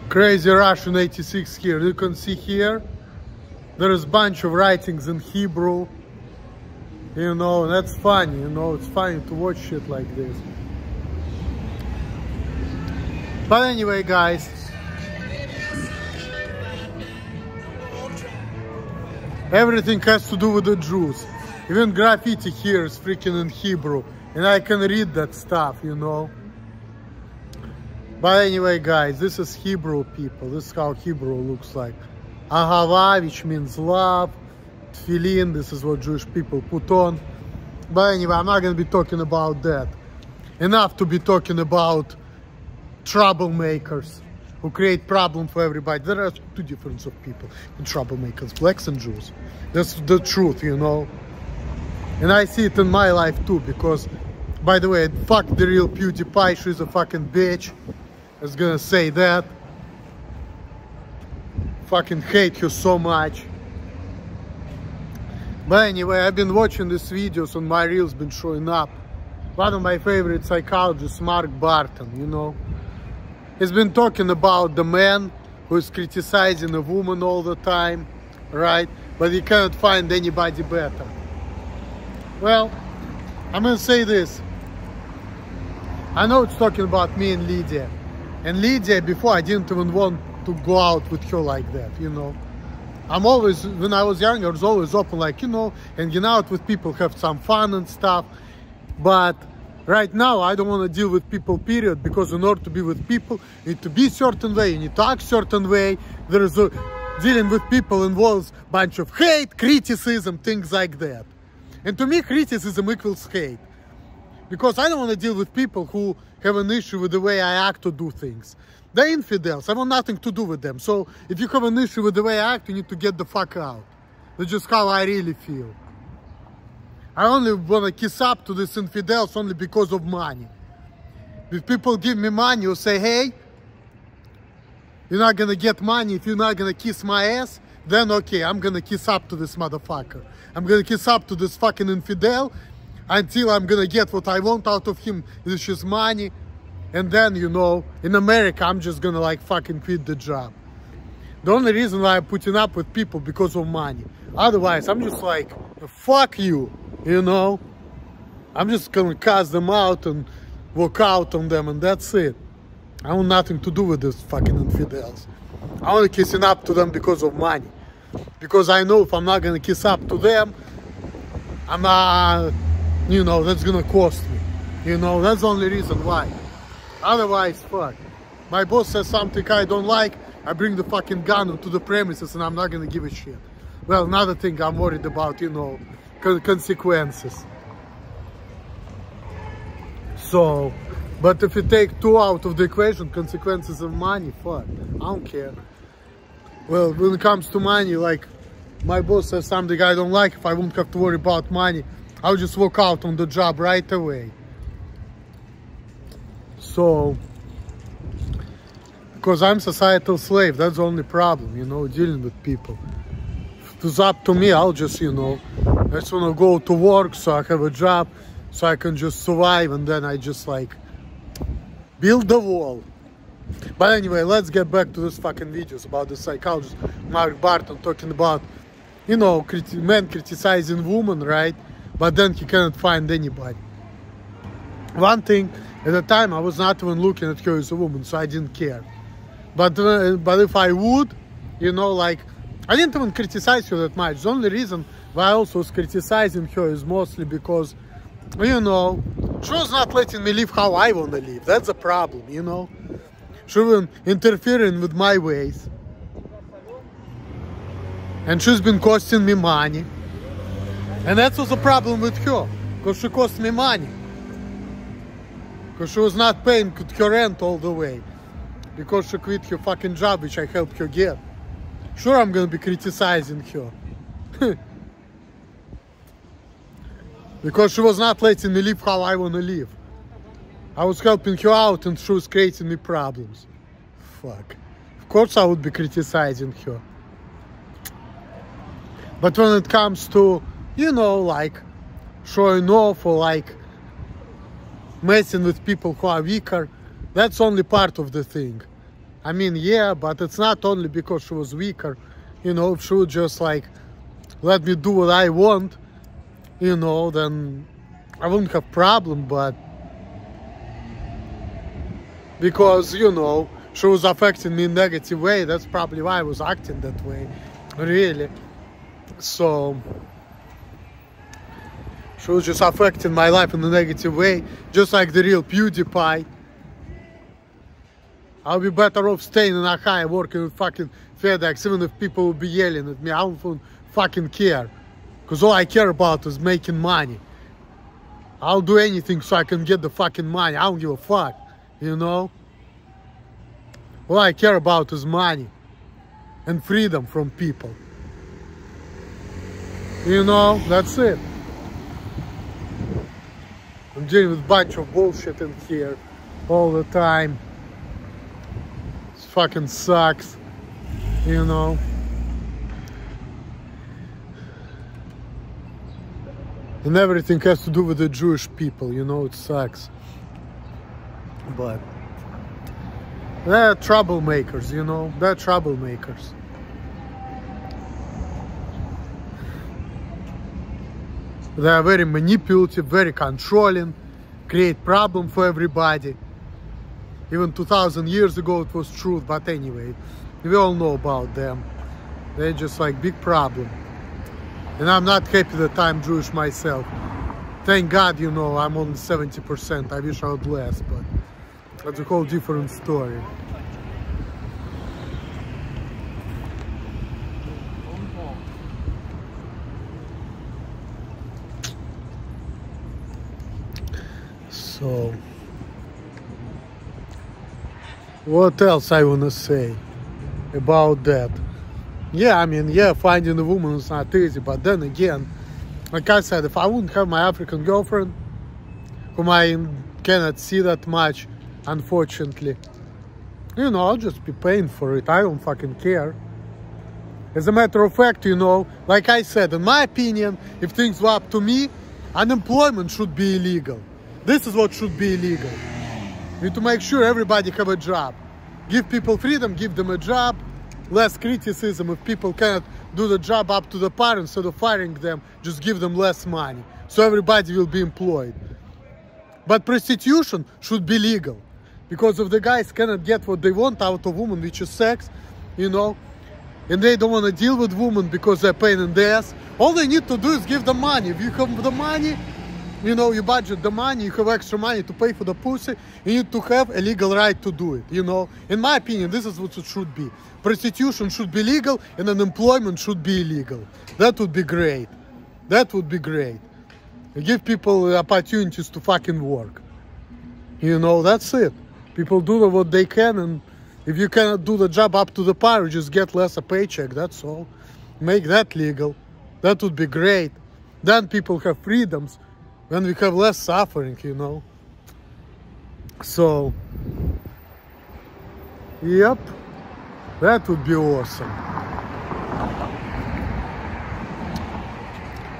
Crazy Russian 86 here. You can see here, there is a bunch of writings in Hebrew. You know, that's funny, you know, it's funny to watch shit like this. But anyway, guys, everything has to do with the Jews. Even graffiti here is freaking in Hebrew, and I can read that stuff, you know. But anyway, guys, this is Hebrew people. This is how Hebrew looks like. Ahava, which means love. Tefillin, this is what Jewish people put on. But anyway, I'm not going to be talking about that. Enough to be talking about troublemakers who create problems for everybody. There are two different of people in troublemakers, blacks and Jews. That's the truth, you know. And I see it in my life too, because, by the way, fuck the real PewDiePie, she's a fucking bitch. I was gonna say that. Fucking hate her so much. But anyway, I've been watching these videos on my reels, been showing up. One of my favorite psychologists, Mark Barton, you know. He's been talking about the man who is criticizing a woman all the time, right? But he cannot find anybody better. Well, I'm gonna say this. I know it's talking about me and Lydia. And Lydia, before, I didn't even want to go out with her like that, you know. I'm always, when I was younger, I was always open, like, you know, hanging out with people, have some fun and stuff. But right now, I don't want to deal with people, period, because in order to be with people, you need to be a certain way, you need to act a certain way. There is dealing with people involves a bunch of hate, criticism, things like that. And to me, criticism equals hate. Because I don't want to deal with people who have an issue with the way I act or do things. They're infidels. I want nothing to do with them. So if you have an issue with the way I act, you need to get the fuck out. That's just how I really feel. I only want to kiss up to these infidels only because of money. If people give me money or say, hey, you're not going to get money if you're not going to kiss my ass, then okay, I'm going to kiss up to this motherfucker. I'm going to kiss up to this fucking infidel until I'm going to get what I want out of him, which is money. And then, you know, in America, I'm just going to like fucking quit the job. The only reason why I'm putting up with people because of money. Otherwise, I'm just like, fuck you, you know. I'm just going to cast them out and walk out on them, and that's it. I want nothing to do with these fucking infidels. I'm only kissing up to them because of money. Because I know if I'm not going to kiss up to them, I'm you know, that's going to cost me. You know, that's the only reason why. Otherwise, fuck. My boss says something I don't like, I bring the fucking gun to the premises and I'm not going to give a shit. Well, another thing I'm worried about, you know, consequences. So, but if you take two out of the equation, consequences of money, fuck, I don't care. Well, when it comes to money, like, my boss says something I don't like, if I won't have to worry about money, I'll just walk out on the job right away. So, because I'm societal slave, that's the only problem, you know, dealing with people. If it's up to me, I'll just, you know, I just want to go to work so I have a job, so I can just survive, and then I just like build the wall. But anyway, let's get back to this fucking videos about the psychologist Mark Barton talking about, you know, men criticizing women, right? But then he cannot find anybody. One thing, at the time I was not even looking at her as a woman, so I didn't care. But if I would, you know, like, I didn't even criticize her that much. The only reason why I also was criticizing her is mostly because, you know, she was not letting me live how I want to live. That's a problem, you know. She was interfering with my ways. And she's been costing me money. And that was a problem with her, because she cost me money. Because she was not paying her rent all the way. Because she quit her fucking job, which I helped her get. Sure, I'm gonna be criticizing her. Because she was not letting me live how I wanna live. I was helping her out and she was creating me problems. Fuck. Of course I would be criticizing her. But when it comes to, you know, like, showing off or like messing with people who are weaker, that's only part of the thing. I mean, yeah, but it's not only because she was weaker. You know, if she would just like let me do what I want, you know, then I wouldn't have problem. But because, you know, she was affecting me in a negative way, that's probably why I was acting that way, really. So she was just affecting my life in a negative way, just like the real PewDiePie. I'll be better off staying in Ohio working with fucking FedEx, even if people will be yelling at me. I don't fucking care, because all I care about is making money. I'll do anything so I can get the fucking money. I don't give a fuck, you know. All I care about is money and freedom from people. You know, that's it. I'm dealing with a bunch of bullshit in here all the time. It fucking sucks, you know. And everything has to do with the Jewish people, you know, it sucks. But they're troublemakers, you know, they're troublemakers. They are very manipulative, very controlling, create problem for everybody. Even 2,000 years ago it was true, but anyway, we all know about them. They're just like big problem. And I'm not happy that I'm Jewish myself. Thank God, you know, I'm only 70%. I wish I was less, but that's a whole different story. So, what else I want to say about that? Yeah, I mean, yeah, finding a woman is not easy, but then again, like I said, if I wouldn't have my African girlfriend, whom I cannot see that much, unfortunately, you know, I'll just be paying for it. I don't fucking care. As a matter of fact, you know, like I said, in my opinion, if things were up to me, unemployment should be illegal. This is what should be illegal. We need to make sure everybody have a job. Give people freedom, give them a job, less criticism. If people cannot do the job up to the par, instead of firing them, just give them less money. So everybody will be employed. But prostitution should be legal. Because if the guys cannot get what they want out of women, which is sex, you know, and they don't want to deal with women because they're pain in the ass, all they need to do is give them money. If you have the money, you know, you budget the money, you have extra money to pay for the pussy, you need to have a legal right to do it, you know. In my opinion, this is what it should be. Prostitution should be legal and unemployment should be illegal. That would be great. That would be great. Give people opportunities to fucking work. You know, that's it. People do what they can, and if you cannot do the job up to the par, you just get less a paycheck, that's all. Make that legal. That would be great. Then people have freedoms. When we have less suffering, you know. So, yep, that would be awesome.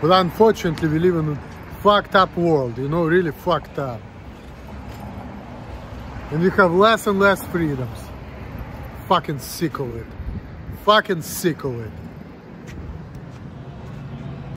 But unfortunately, we live in a fucked up world, you know, really fucked up. And we have less and less freedoms. Fucking sick of it. Fucking sick of it.